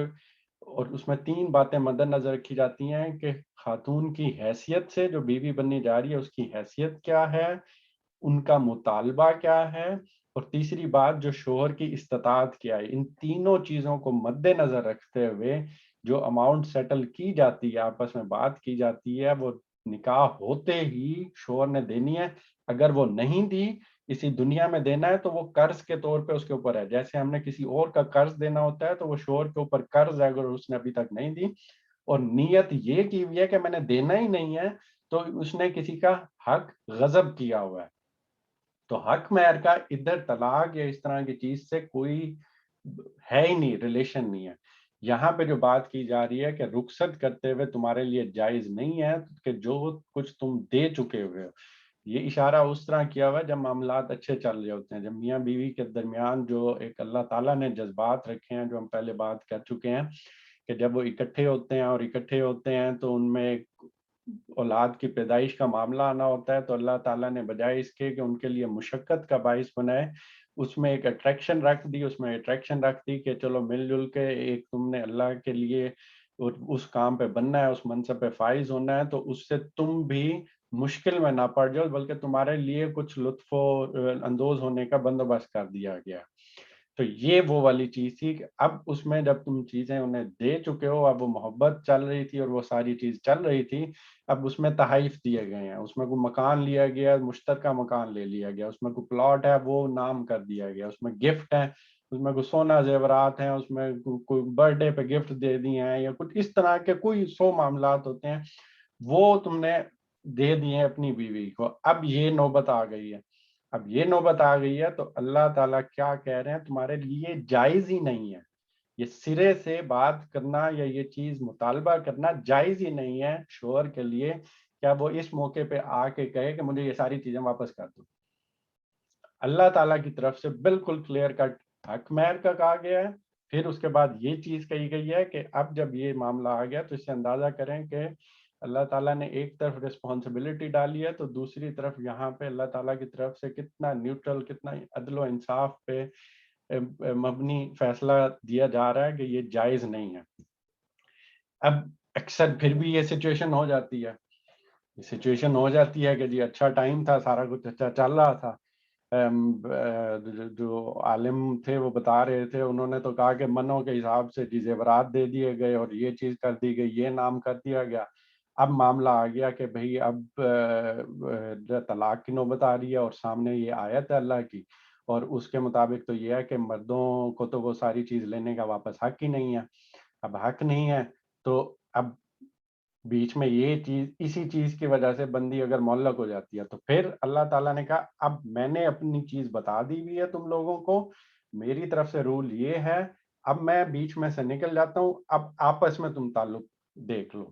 اور اس میں تین باتیں مد نظر رکھی جاتی ہیں کہ خاتون کی حیثیت سے جو بیوی بننے جا رہی ہے اس کی حیثیت کیا ہے، ان کا مطالبہ کیا ہے، اور تیسری بات جو شوہر کی استطاعت کیا ہے۔ ان تینوں چیزوں کو مد نظر رکھتے ہوئے جو اماؤنٹ سیٹل کی جاتی ہے، آپس میں بات کی جاتی ہے، وہ نکاح ہوتے ہی شوہر نے دینی ہے۔ اگر وہ نہیں دی، اسی دنیا میں دینا ہے تو وہ قرض کے طور پہ اس کے اوپر ہے، جیسے ہم نے کسی اور کا قرض دینا ہوتا ہے تو وہ شوہر کے اوپر قرض ہے اگر اس نے ابھی تک نہیں دی، اور نیت یہ کی ہوئی ہے کہ میں نے دینا ہی نہیں ہے، تو اس نے کسی کا حق غصب کیا ہوا ہے۔ تو حق مہر کا ادھر طلاق یا اس طرح کی چیز سے کوئی ہے ہی نہیں، ریلیشن نہیں ہے۔ یہاں پہ جو بات کی جا رہی ہے کہ رخصت کرتے ہوئے تمہارے لیے جائز نہیں ہے کہ جو کچھ تم دے چکے ہوئے ہو، یہ اشارہ اس طرح کیا ہوا ہے جب معاملات اچھے چل رہے ہوتے ہیں، جب میاں بیوی کے درمیان جو ایک اللہ تعالیٰ نے جذبات رکھے ہیں جو ہم پہلے بات کر چکے ہیں کہ جب وہ اکٹھے ہوتے ہیں تو ان میں اولاد کی پیدائش کا معاملہ آنا ہوتا ہے، تو اللہ تعالیٰ نے بجائے اس کے کہ ان کے لیے مشقت کا باعث بنائے، اس میں ایک اٹریکشن رکھ دی کہ چلو مل جل کے ایک تم نے اللہ کے لیے اس کام پہ بننا ہے، اس منصب پہ فائز ہونا ہے، تو اس سے تم بھی مشکل میں نہ پڑ جاؤ، بلکہ تمہارے لیے کچھ لطف و اندوز ہونے کا بندوبست کر دیا گیا۔ تو یہ وہ والی چیز تھی کہ اب اس میں جب تم چیزیں انہیں دے چکے ہو، اب وہ محبت چل رہی تھی اور وہ ساری چیز چل رہی تھی، اب اس میں تحائف دیے گئے ہیں، اس میں کوئی مکان لیا گیا، مشترکہ مکان لے لیا گیا، اس میں کوئی پلاٹ ہے وہ نام کر دیا گیا، اس میں گفٹ ہے، اس میں کوئی سونا زیورات ہیں، اس میں کوئی برتھ ڈے پہ گفٹ دے دیے ہیں، یا کچھ اس طرح کے کوئی 100 معاملات ہوتے ہیں، وہ تم نے دے دیے اپنی بیوی کو۔ اب یہ نوبت آ گئی ہے تو اللہ تعالیٰ کیا کہہ رہے ہیں، تمہارے لیے جائز ہی نہیں ہے یہ سرے سے بات کرنا، یا یہ چیز مطالبہ کرنا جائز ہی نہیں ہے شوہر کے لیے، کیا وہ اس موقع پہ آ کے کہے کہ مجھے یہ ساری چیزیں واپس کر دو۔ اللہ تعالیٰ کی طرف سے بالکل کلیئر کٹ حق مہر کا کہا گیا ہے، پھر اس کے بعد یہ چیز کہی گئی ہے کہ اب جب یہ معاملہ آ گیا تو اس سے اندازہ کریں کہ اللہ تعالیٰ نے ایک طرف رسپانسبلٹی ڈالی ہے، تو دوسری طرف یہاں پہ اللہ تعالیٰ کی طرف سے کتنا نیوٹرل، کتنا عدل و انصاف پہ مبنی فیصلہ دیا جا رہا ہے کہ یہ جائز نہیں ہے۔ اب اکثر پھر بھی یہ سچویشن ہو جاتی ہے کہ جی اچھا ٹائم تھا، سارا کچھ اچھا چل رہا تھا، جو عالم تھے وہ بتا رہے تھے، انہوں نے تو کہا کہ منوں کے حساب سے جی زیورات دے دیے گئے اور یہ چیز کر دی گئی، یہ نام کر دیا گیا۔ اب معاملہ آ گیا کہ بھئی اب طلاق کی نوبت آ رہی ہے، اور سامنے یہ آیت ہے اللہ کی، اور اس کے مطابق تو یہ ہے کہ مردوں کو تو وہ ساری چیز لینے کا واپس حق ہی نہیں ہے۔ اب حق نہیں ہے تو اب بیچ میں یہ چیز، اسی چیز کی وجہ سے بندی اگر معلق ہو جاتی ہے، تو پھر اللہ تعالیٰ نے کہا اب میں نے اپنی چیز بتا دی ہوئی ہے تم لوگوں کو، میری طرف سے رول یہ ہے، اب میں بیچ میں سے نکل جاتا ہوں، اب آپس میں تم تعلق دیکھ لو۔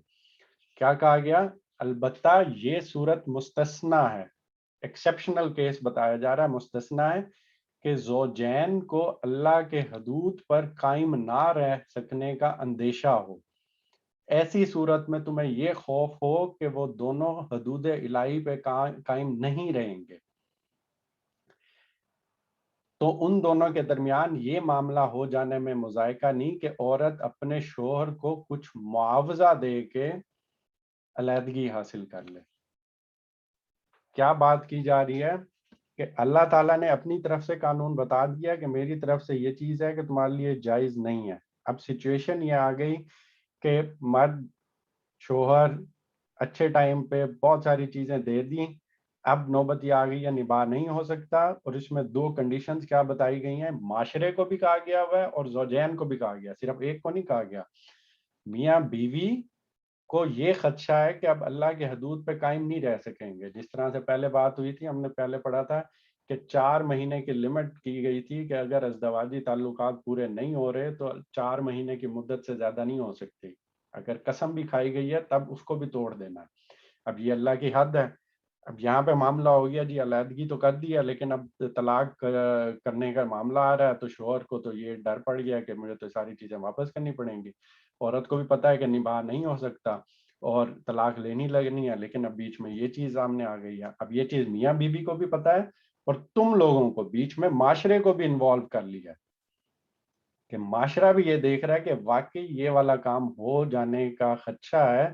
کیا کہا گیا؟ البتہ یہ صورت مستثنا ہے، ایکسیپشنل کیس بتایا جا رہا ہے، مستثنا ہے کہ زوجین کو اللہ کے حدود پر قائم نہ رہ سکنے کا اندیشہ ہو، ایسی صورت میں تمہیں یہ خوف ہو کہ وہ دونوں حدود الہی پہ قائم نہیں رہیں گے، تو ان دونوں کے درمیان یہ معاملہ ہو جانے میں مذائقہ نہیں کہ عورت اپنے شوہر کو کچھ معاوضہ دے کے علیحدگی حاصل کر لے۔ کیا بات کی جا رہی ہے کہ اللہ تعالیٰ نے اپنی طرف سے قانون بتا دیا کہ میری طرف سے یہ چیز ہے کہ تمہارے لیے جائز نہیں ہے۔ اب سچویشن یہ آ گئی کہ مرد، شوہر اچھے ٹائم پہ بہت ساری چیزیں دے دیں، اب نوبت یہ آ گئی ہے نباہ نہیں ہو سکتا، اور اس میں 2 کنڈیشنز کیا بتائی گئی ہیں، معاشرے کو بھی کہا گیا ہوا ہے اور زوجین کو بھی کہا گیا، صرف ایک کو نہیں کہا گیا۔ میاں بیوی کو یہ خدشہ ہے کہ اب اللہ کے حدود پہ قائم نہیں رہ سکیں گے، جس طرح سے پہلے بات ہوئی تھی، ہم نے پہلے پڑھا تھا کہ 4 مہینے کی لمٹ کی گئی تھی کہ اگر ازدواجی تعلقات پورے نہیں ہو رہے تو 4 مہینے کی مدت سے زیادہ نہیں ہو سکتی، اگر قسم بھی کھائی گئی ہے تب اس کو بھی توڑ دینا ہے۔ اب یہ اللہ کی حد ہے۔ اب یہاں پہ معاملہ ہو گیا جی علیحدگی تو کر دی ہے، لیکن اب طلاق کرنے کا معاملہ آ رہا ہے، تو شوہر کو تو یہ ڈر پڑ گیا کہ مجھے تو ساری چیزیں واپس کرنی پڑیں گی، عورت کو بھی پتہ ہے کہ نباہ نہیں ہو سکتا اور طلاق لینی لگنی ہے، لیکن اب بیچ میں یہ چیز سامنے آ گئی ہے۔ اب یہ چیز میاں بیوی کو بھی پتہ ہے، اور تم لوگوں کو بیچ میں معاشرے کو بھی انوالو کر لیا ہے کہ معاشرہ بھی یہ دیکھ رہا ہے کہ واقعی یہ والا کام ہو جانے کا خدشہ ہے،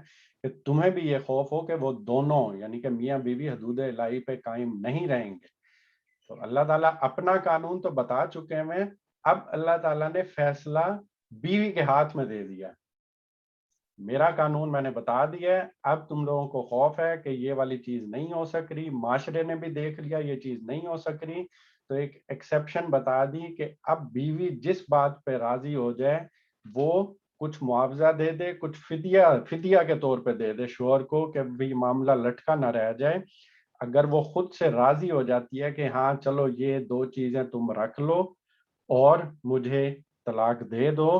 کہ تمہیں بھی یہ خوف ہو کہ وہ دونوں یعنی کہ میاں بیوی حدود الہی پہ قائم نہیں رہیں گے۔ تو اللہ تعالیٰ اپنا قانون تو بتا چکے ہیں، اب اللہ تعالیٰ نے فیصلہ بیوی کے ہاتھ میں دے دیا، میرا قانون میں نے بتا دیا ہے، اب تم لوگوں کو خوف ہے کہ یہ والی چیز نہیں ہو سک رہی، معاشرے نے بھی دیکھ لیا یہ چیز نہیں ہو سک رہی، تو ایک ایکسیپشن بتا دی کہ اب بیوی جس بات پہ راضی ہو جائے وہ کچھ معاوضہ دے دے، کچھ فدیہ کے طور پہ دے دے شوہر کو، کہ بھی معاملہ لٹکا نہ رہ جائے۔ اگر وہ خود سے راضی ہو جاتی ہے کہ ہاں چلو یہ 2 چیزیں تم رکھ لو اور مجھے طلاق دے دو،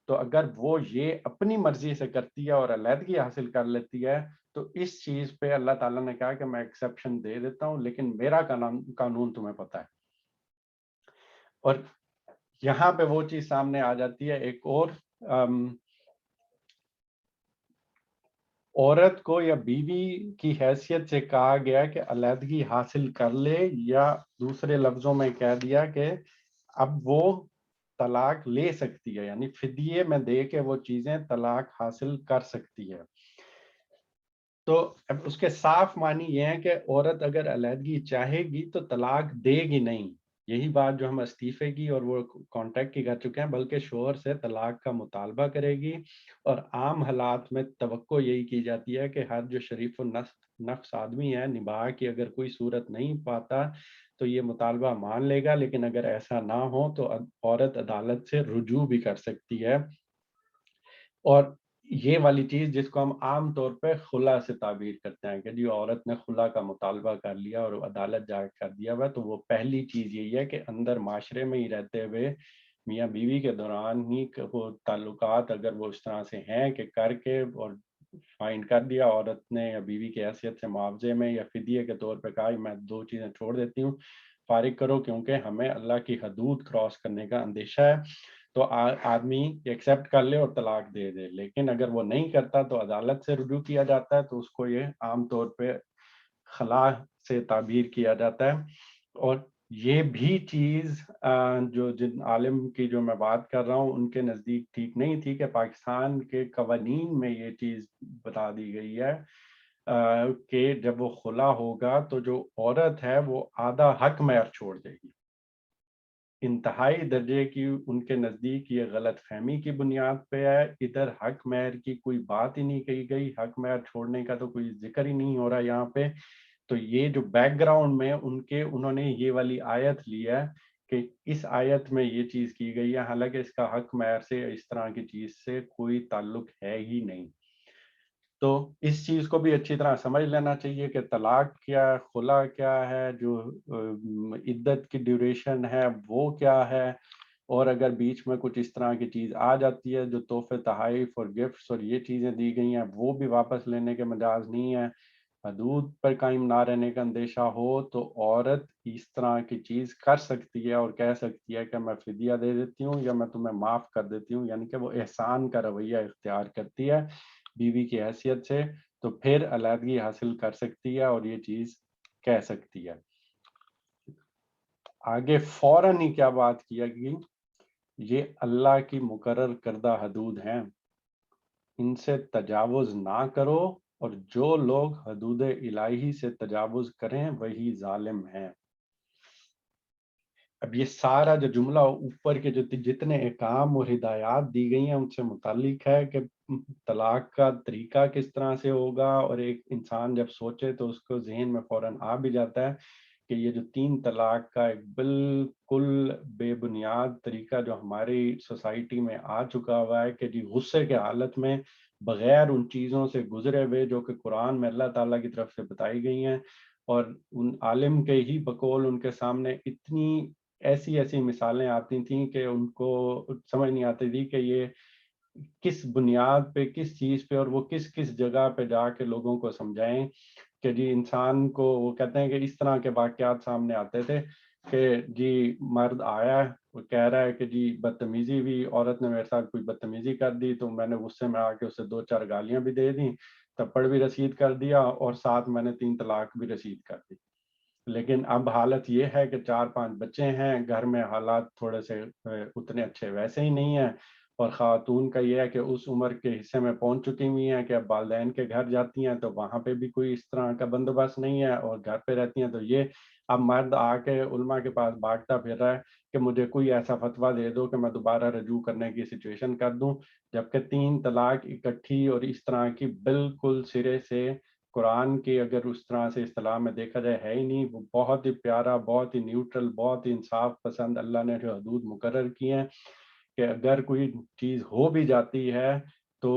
تو اگر وہ یہ اپنی مرضی سے کرتی ہے اور علیحدگی حاصل کر لیتی ہے، تو اس چیز پہ اللہ تعالیٰ نے کہا کہ میں ایکسیپشن دے دیتا ہوں، لیکن میرا قانون تمہیں پتہ ہے۔ اور یہاں پہ وہ چیز سامنے آ جاتی ہے ایک اور عورت کو یا بیوی کی حیثیت سے کہا گیا کہ علیحدگی حاصل کر لے، یا دوسرے لفظوں میں کہہ دیا کہ اب وہ طلاق لے سکتی ہے، یعنی فدیے میں دے کے وہ چیزیں طلاق حاصل کر سکتی ہے۔ تو اب اس کے صاف معنی یہ ہے کہ عورت اگر علیحدگی چاہے گی تو طلاق دے گی نہیں، یہی بات جو ہم استعفے کی اور وہ کانٹیکٹ کی کر چکے ہیں، بلکہ شوہر سے طلاق کا مطالبہ کرے گی۔ اور عام حالات میں توقع یہی کی جاتی ہے کہ ہر جو شریف نفس آدمی ہے، نباہ کی اگر کوئی صورت نہیں پاتا تو یہ مطالبہ مان لے گا، لیکن اگر ایسا نہ ہو تو عورت عدالت سے رجوع بھی کر سکتی ہے۔ اور یہ والی چیز جس کو ہم عام طور پہ خلا سے تعبیر کرتے ہیں کہ جی عورت نے خلا کا مطالبہ کر لیا اور عدالت جا کر دیا ہوا، تو وہ پہلی چیز یہی ہے کہ اندر معاشرے میں ہی رہتے ہوئے میاں بیوی کے دوران ہی وہ تعلقات اگر وہ اس طرح سے ہیں کہ کر کے اور فائنڈ کر دیا عورت نے یا بیوی کی حیثیت سے معاوضے میں یا فدیے کے طور پہ کہا میں دو چیزیں چھوڑ دیتی ہوں، فارغ کرو، کیونکہ ہمیں اللہ کی حدود کراس کرنے کا اندیشہ ہے، تو آدمی ایکسیپٹ کر لے اور طلاق دے دے۔ لیکن اگر وہ نہیں کرتا تو عدالت سے رجوع کیا جاتا ہے، تو اس کو یہ عام طور پہ خلا سے تعبیر کیا جاتا ہے۔ اور یہ بھی چیز جو جن عالم کی جو میں بات کر رہا ہوں ان کے نزدیک ٹھیک نہیں تھی کہ پاکستان کے قوانین میں یہ چیز بتا دی گئی ہے کہ جب وہ خلا ہوگا تو جو عورت ہے وہ آدھا حق مہر چھوڑ دے گی۔ انتہائی درجے کی ان کے نزدیک یہ غلط فہمی کی بنیاد پہ ہے، ادھر حق مہر کی کوئی بات ہی نہیں کہی گئی، حق مہر چھوڑنے کا تو کوئی ذکر ہی نہیں ہو رہا یہاں پہ۔ تو یہ جو بیک گراؤنڈ میں انہوں نے یہ والی آیت لی ہے کہ اس آیت میں یہ چیز کی گئی ہے، حالانکہ اس کا حق مہر سے اس طرح کی چیز سے کوئی تعلق ہے ہی نہیں۔ تو اس چیز کو بھی اچھی طرح سمجھ لینا چاہیے کہ طلاق کیا ہے، خلا کیا ہے، جو عدت کی ڈیوریشن ہے وہ کیا ہے، اور اگر بیچ میں کچھ اس طرح کی چیز آ جاتی ہے جو تحفے تحائف اور گفٹس اور یہ چیزیں دی گئی ہیں وہ بھی واپس لینے کے مجاز نہیں ہے، حدود پر قائم نہ رہنے کا اندیشہ ہو تو عورت اس طرح کی چیز کر سکتی ہے اور کہہ سکتی ہے کہ میں فدیہ دے دیتی ہوں یا میں تمہیں معاف کر دیتی ہوں، یعنی کہ وہ احسان کا رویہ اختیار کرتی ہے بیوی کی حیثیت سے، تو پھر علیحدگی حاصل کر سکتی ہے اور یہ چیز کہہ سکتی ہے۔ آگے فوراً ہی کیا بات کیا گئی، یہ اللہ کی مقرر کردہ حدود ہیں، ان سے تجاوز نہ کرو، اور جو لوگ حدود الہی سے تجاوز کریں وہی ظالم ہیں۔ اب یہ سارا جو جملہ اوپر کے جو جتنے احکام اور ہدایات دی گئی ہیں ان سے متعلق ہے کہ طلاق کا طریقہ کس طرح سے ہوگا، اور ایک انسان جب سوچے تو اس کو ذہن میں فوراً آ بھی جاتا ہے کہ یہ جو 3 طلاق کا ایک بالکل بے بنیاد طریقہ جو ہماری سوسائٹی میں آ چکا ہوا ہے کہ جی غصے کے حالت میں بغیر ان چیزوں سے گزرے ہوئے جو کہ قرآن میں اللہ تعالیٰ کی طرف سے بتائی گئی ہیں، اور ان عالم کے ہی بقول ان کے سامنے اتنی ایسی مثالیں آتی تھیں کہ ان کو سمجھ نہیں آتی تھی کہ یہ کس بنیاد پہ کس چیز پہ اور وہ کس جگہ پہ جا کے لوگوں کو سمجھائیں کہ جی انسان کو، وہ کہتے ہیں کہ اس طرح کے واقعات سامنے آتے تھے کہ جی مرد آیا ہے، وہ کہہ رہا ہے کہ جی بدتمیزی ہوئی، عورت نے میرے ساتھ کوئی بدتمیزی کر دی تو میں نے غصے میں آ کے اسے 2-4 گالیاں بھی دے دیں، تھپڑ بھی رسید کر دیا اور ساتھ میں نے 3 طلاق بھی رسید کر دی۔ لیکن اب حالت یہ ہے کہ 4-5 بچے ہیں گھر میں، حالات تھوڑے سے اتنے اچھے ویسے ہی نہیں ہیں، اور خاتون کا یہ ہے کہ اس عمر کے حصے میں پہنچ چکی ہوئی ہیں کہ اب والدین کے گھر جاتی ہیں تو وہاں پہ بھی کوئی اس طرح کا بندوبست نہیں ہے، اور گھر پہ رہتی ہیں تو یہ اب مرد آ کے علماء کے پاس بھاگتا پھر رہا ہے کہ مجھے کوئی ایسا فتویٰ دے دو کہ میں دوبارہ رجوع کرنے کی سچویشن کر دوں، جبکہ 3 طلاق اکٹھی اور اس طرح کی بالکل سرے سے قرآن کی اگر اس طرح سے اصطلاح میں دیکھا جائے ہے ہی نہیں، وہ بہت ہی پیارا، بہت ہی نیوٹرل، بہت ہی انصاف پسند اللہ نے جو حدود مقرر کی ہیں کہ اگر کوئی چیز ہو بھی جاتی ہے تو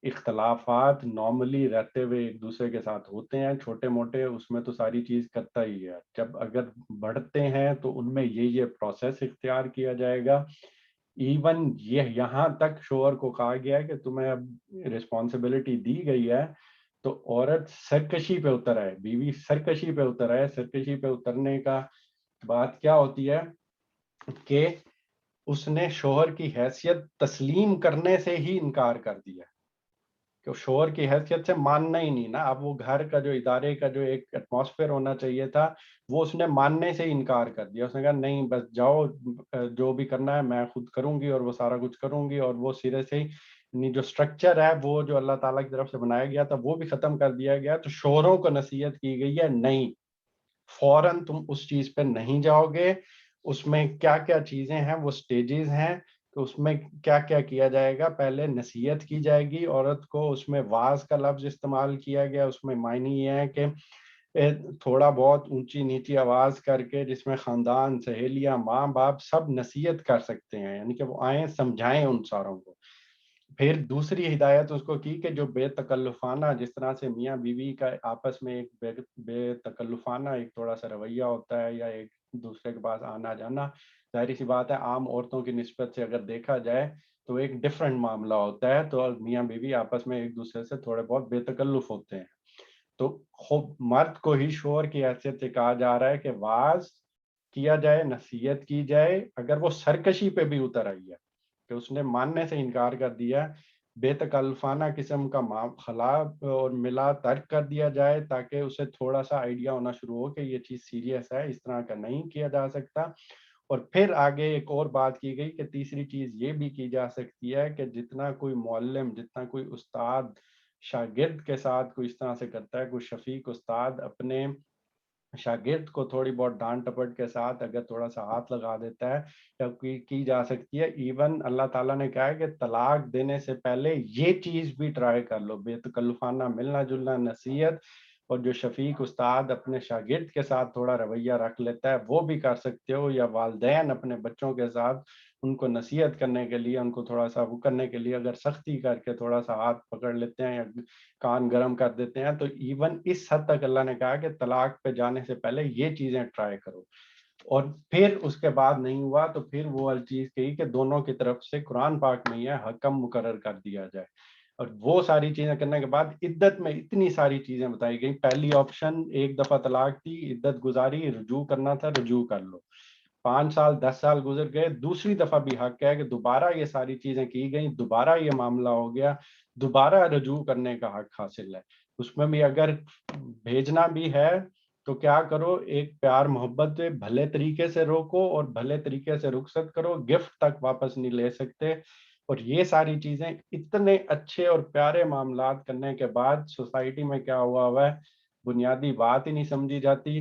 اختلافات نارملی رہتے ہوئے ایک دوسرے کے ساتھ ہوتے ہیں چھوٹے موٹے، اس میں تو ساری چیز کرتا ہی ہے، جب اگر بڑھتے ہیں تو ان میں یہ پروسیس اختیار کیا جائے گا۔ ایون یہ یہاں تک شوہر کو کہا گیا ہے کہ تمہیں اب رسپانسبلٹی دی گئی ہے تو عورت سرکشی پہ اتر آئے، بیوی سرکشی پہ اتر آئے۔ سرکشی پہ اترنے کا بات کیا ہوتی ہے کہ اس نے شوہر کی حیثیت تسلیم کرنے سے ہی انکار کر دیا، کہ شوہر کی حیثیت سے ماننا ہی نہیں نا. اب وہ گھر کا جو ادارے کا جو ایک ایٹماسفیئر ہونا چاہیے تھا وہ اس نے ماننے سے انکار کر دیا. اس نے کہا نہیں بس جاؤ جو بھی کرنا ہے میں خود کروں گی اور وہ سارا کچھ کروں گی, اور وہ سرے سے ہی جو اسٹرکچر ہے وہ جو اللہ تعالیٰ کی طرف سے بنایا گیا تھا وہ بھی ختم کر دیا گیا. تو شوہروں کو نصیحت کی گئی ہے نہیں, فوراً تم اس چیز پہ نہیں جاؤ گے, اس میں کیا کیا چیزیں ہیں وہ سٹیجز ہیں کہ اس میں کیا کیا کیا جائے گا. پہلے نصیحت کی جائے گی عورت کو, اس میں واعظ کا لفظ استعمال کیا گیا, اس میں معنی یہ ہے کہ تھوڑا بہت اونچی نیچی آواز کر کے جس میں خاندان, سہیلیاں, ماں باپ سب نصیحت کر سکتے ہیں, یعنی کہ وہ آئیں سمجھائیں ان ساروں کو. پھر دوسری ہدایت اس کو کی کہ جو بے تکلفانہ, جس طرح سے میاں بیوی کا آپس میں ایک بے تکلفانہ ایک تھوڑا سا رویہ ہوتا ہے یا ایک دوسرے کے پاس آنا جانا, ظاہری سی بات ہے عام عورتوں کی نسبت سے اگر دیکھا جائے تو ایک ڈفرینٹ معاملہ ہوتا ہے. تو میاں بیوی آپس میں ایک دوسرے سے تھوڑے بہت بے تکلف ہوتے ہیں. تو خود مرد کو ہی شوہر کی حیثیت سے کہا جا رہا ہے کہ واعظ کیا جائے, نصیحت کی جائے. اگر وہ سرکشی پہ بھی اتر آئی ہے کہ اس نے ماننے سے انکار کر دیا, بے تکلفانہ قسم کا خلا اور ملا ترک کر دیا جائے تاکہ اسے تھوڑا سا آئیڈیا ہونا شروع ہو کہ یہ چیز سیریس ہے, اس طرح کا نہیں کیا جا سکتا. اور پھر آگے ایک اور بات کی گئی کہ تیسری چیز یہ بھی کی جا سکتی ہے کہ جتنا کوئی معلم, جتنا کوئی استاد شاگرد کے ساتھ کوئی اس طرح سے کرتا ہے, کوئی شفیق استاد اپنے شاگرد کو تھوڑی بہت ڈانٹ ٹپٹ کے ساتھ اگر تھوڑا سا ہاتھ لگا دیتا ہے یا کی جا سکتی ہے. ایون اللہ تعالیٰ نے کہا ہے کہ طلاق دینے سے پہلے یہ چیز بھی ٹرائی کر لو, بے تکلفانہ ملنا جلنا, نصیحت. اور جو شفیق استاد اپنے شاگرد کے ساتھ تھوڑا رویہ رکھ لیتا ہے وہ بھی کر سکتے ہو, یا والدین اپنے بچوں کے ساتھ ان کو نصیحت کرنے کے لیے, ان کو تھوڑا سا وہ کرنے کے لیے اگر سختی کر کے تھوڑا سا ہاتھ پکڑ لیتے ہیں یا کان گرم کر دیتے ہیں, تو ایون اس حد تک اللہ نے کہا کہ طلاق پہ جانے سے پہلے یہ چیزیں ٹرائی کرو. اور پھر اس کے بعد نہیں ہوا تو پھر وہ چیز کہی کہ دونوں کی طرف سے قرآن پاک میں یہ حکم مقرر کر دیا جائے. اور وہ ساری چیزیں کرنے کے بعد عدت میں اتنی ساری چیزیں بتائی گئی. پہلی آپشن ایک دفعہ طلاق تھی, عدت گزاری, رجوع کرنا تھا, رجوع کر لو. 5 سال 10 سال گزر گئے, دوسری دفعہ بھی حق ہے کہ دوبارہ یہ ساری چیزیں کی گئیں, دوبارہ یہ معاملہ ہو گیا, دوبارہ رجوع کرنے کا حق حاصل ہے. اس میں بھی اگر بھیجنا بھی ہے تو کیا کرو, ایک پیار محبت بھلے طریقے سے روکو اور بھلے طریقے سے رخصت کرو, گفٹ تک واپس نہیں لے سکتے. اور یہ ساری چیزیں اتنے اچھے اور پیارے معاملات کرنے کے بعد سوسائٹی میں کیا ہوا ہے, بنیادی بات ہی نہیں سمجھی جاتی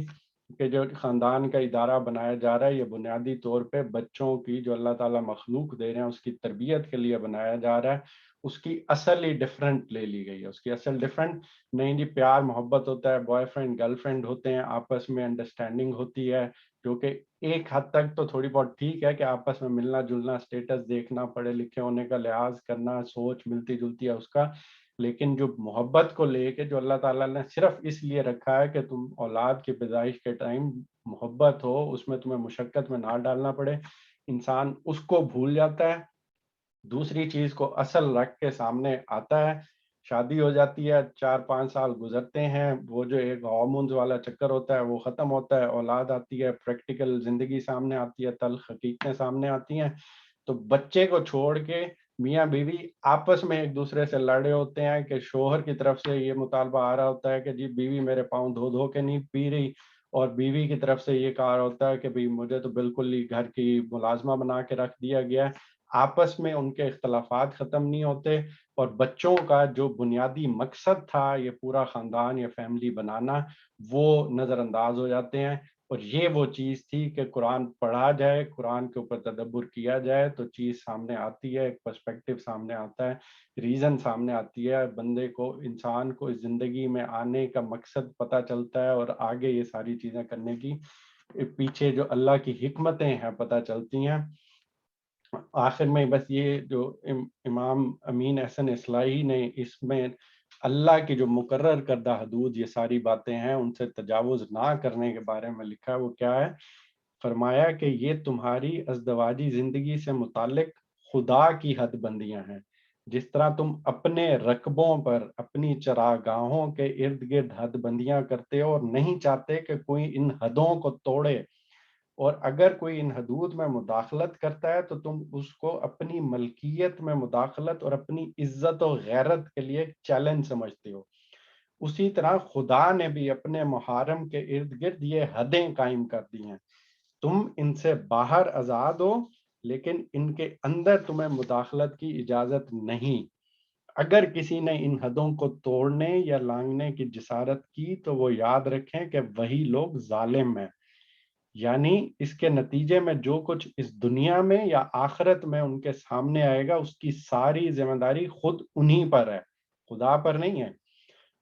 کہ جو خاندان کا ادارہ بنایا جا رہا ہے یہ بنیادی طور پہ بچوں کی جو اللہ تعالیٰ مخلوق دے رہے ہیں اس کی تربیت کے لیے بنایا جا رہا ہے, اس کی اصل ہی ڈفرینٹ لے لی گئی ہے. اس کی اصل ڈفرینٹ نہیں جی, پیار محبت ہوتا ہے, بوائے فرینڈ گرل فرینڈ ہوتے ہیں, آپس میں انڈرسٹینڈنگ ہوتی ہے, جو کہ ایک حد تک تو تھوڑی بہت ٹھیک ہے کہ آپس میں ملنا جلنا, اسٹیٹس دیکھنا, پڑھے لکھے ہونے کا لحاظ کرنا, سوچ ملتی جلتی ہے اس کا. لیکن جو محبت کو لے کے جو اللہ تعالیٰ نے صرف اس لیے رکھا ہے کہ تم اولاد کی پیدائش کے ٹائم محبت ہو, اس میں تمہیں مشقت میں نہ ڈالنا پڑے, انسان اس کو بھول جاتا ہے. دوسری چیز کو اصل رکھ کے سامنے آتا ہے, شادی ہو جاتی ہے, 4-5 سال گزرتے ہیں, وہ جو ایک ہارمونز والا چکر ہوتا ہے وہ ختم ہوتا ہے, اولاد آتی ہے, پریکٹیکل زندگی سامنے آتی ہے, تلخ حقیقتیں سامنے آتی ہیں. تو بچے کو چھوڑ کے میاں بیوی آپس میں ایک دوسرے سے لڑے ہوتے ہیں کہ شوہر کی طرف سے یہ مطالبہ آ رہا ہوتا ہے کہ جی بیوی میرے پاؤں دھو دھو کے نہیں پی رہی, اور بیوی کی طرف سے یہ کہا ہوتا ہے کہ بھئی مجھے تو بالکل ہی گھر کی ملازمہ بنا کے رکھ دیا گیا ہے. آپس میں ان کے اختلافات ختم نہیں ہوتے, اور بچوں کا جو بنیادی مقصد تھا یہ پورا خاندان یا فیملی بنانا وہ نظر انداز ہو جاتے ہیں. اور یہ وہ چیز تھی کہ قرآن پڑھا جائے, قرآن کے اوپر تدبر کیا جائے تو چیز سامنے آتی ہے, ایک پرسپیکٹیو سامنے آتا ہے, ریزن سامنے آتی ہے, بندے کو, انسان کو اس زندگی میں آنے کا مقصد پتہ چلتا ہے, اور آگے یہ ساری چیزیں کرنے کی پیچھے جو اللہ کی حکمتیں ہیں پتہ چلتی ہیں. آخر میں بس یہ جو امام امین احسن اصلاحی نے اس میں اللہ کی جو مقرر کردہ حدود یہ ساری باتیں ہیں ان سے تجاوز نہ کرنے کے بارے میں لکھا ہے, وہ کیا ہے, فرمایا کہ یہ تمہاری ازدواجی زندگی سے متعلق خدا کی حد بندیاں ہیں. جس طرح تم اپنے رقبوں پر اپنی چراگاہوں کے ارد گرد حد بندیاں کرتے ہو اور نہیں چاہتے کہ کوئی ان حدوں کو توڑے, اور اگر کوئی ان حدود میں مداخلت کرتا ہے تو تم اس کو اپنی ملکیت میں مداخلت اور اپنی عزت و غیرت کے لیے ایک چیلنج سمجھتے ہو۔ اسی طرح خدا نے بھی اپنے محارم کے ارد گرد یہ حدیں قائم کر دی ہیں، تم ان سے باہر آزاد ہو لیکن ان کے اندر تمہیں مداخلت کی اجازت نہیں۔ اگر کسی نے ان حدوں کو توڑنے یا لانگھنے کی جسارت کی تو وہ یاد رکھیں کہ وہی لوگ ظالم ہیں، یعنی اس کے نتیجے میں جو کچھ اس دنیا میں یا آخرت میں ان کے سامنے آئے گا اس کی ساری ذمہ داری خود انہی پر ہے، خدا پر نہیں ہے۔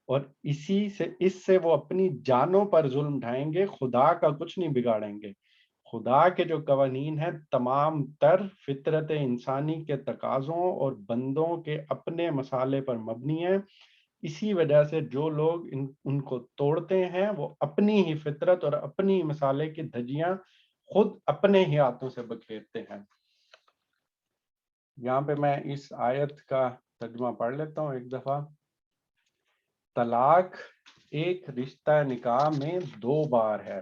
اور اس سے وہ اپنی جانوں پر ظلم ڈھائیں گے، خدا کا کچھ نہیں بگاڑیں گے۔ خدا کے جو قوانین ہیں تمام تر فطرت انسانی کے تقاضوں اور بندوں کے اپنے مسالے پر مبنی ہیں، اسی وجہ سے جو لوگ ان کو توڑتے ہیں وہ اپنی ہی فطرت اور اپنی مسالے کی دھجیاں خود اپنے ہی ہاتھوں سے بکھیرتے ہیں۔ یہاں پہ میں اس آیت کا ترجمہ پڑھ لیتا ہوں ایک دفعہ۔ طلاق ایک رشتہ نکاح میں 2 بار ہے۔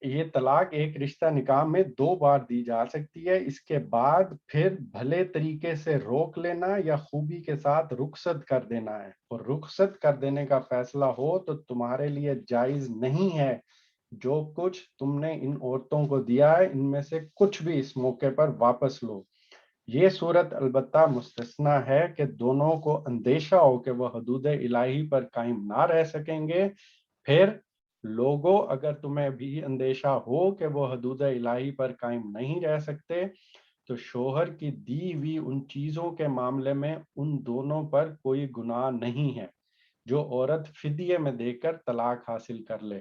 یہ طلاق ایک رشتہ نکاح میں 2 بار دی جا سکتی ہے، اس کے بعد پھر بھلے طریقے سے روک لینا یا خوبی کے ساتھ رخصت کر دینا ہے، اور رخصت کر دینے کا فیصلہ ہو تو تمہارے لیے جائز نہیں ہے جو کچھ تم نے ان عورتوں کو دیا ہے ان میں سے کچھ بھی اس موقع پر واپس لو۔ یہ صورت البتہ مستثنا ہے کہ دونوں کو اندیشہ ہو کہ وہ حدود الہی پر قائم نہ رہ سکیں گے۔ پھر لوگوں اگر تمہیں بھی اندیشہ ہو کہ وہ حدود الہی پر قائم نہیں رہ سکتے تو شوہر کی دی ہوئی ان چیزوں کے معاملے میں ان دونوں پر کوئی گناہ نہیں ہے جو عورت فدیے میں دے کر طلاق حاصل کر لے۔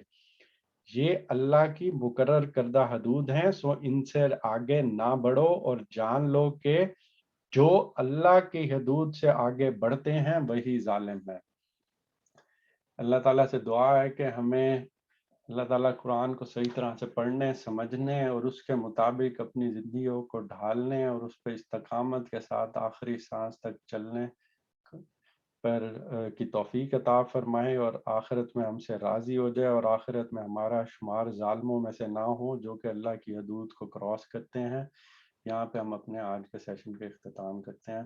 یہ اللہ کی مقرر کردہ حدود ہیں، سو ان سے آگے نہ بڑھو اور جان لو کہ جو اللہ کی حدود سے آگے بڑھتے ہیں وہی ظالم ہے۔ اللہ تعالیٰ سے دعا ہے کہ ہمیں اللہ تعالیٰ قرآن کو صحیح طرح سے پڑھنے، سمجھنے اور اس کے مطابق اپنی زندگیوں کو ڈھالنے اور اس پہ استقامت کے ساتھ آخری سانس تک چلنے پر کی توفیق عطا فرمائے، اور آخرت میں ہم سے راضی ہو جائے، اور آخرت میں ہمارا شمار ظالموں میں سے نہ ہو جو کہ اللہ کی حدود کو کراس کرتے ہیں۔ یہاں پہ ہم اپنے آج کے سیشن کا اختتام کرتے ہیں۔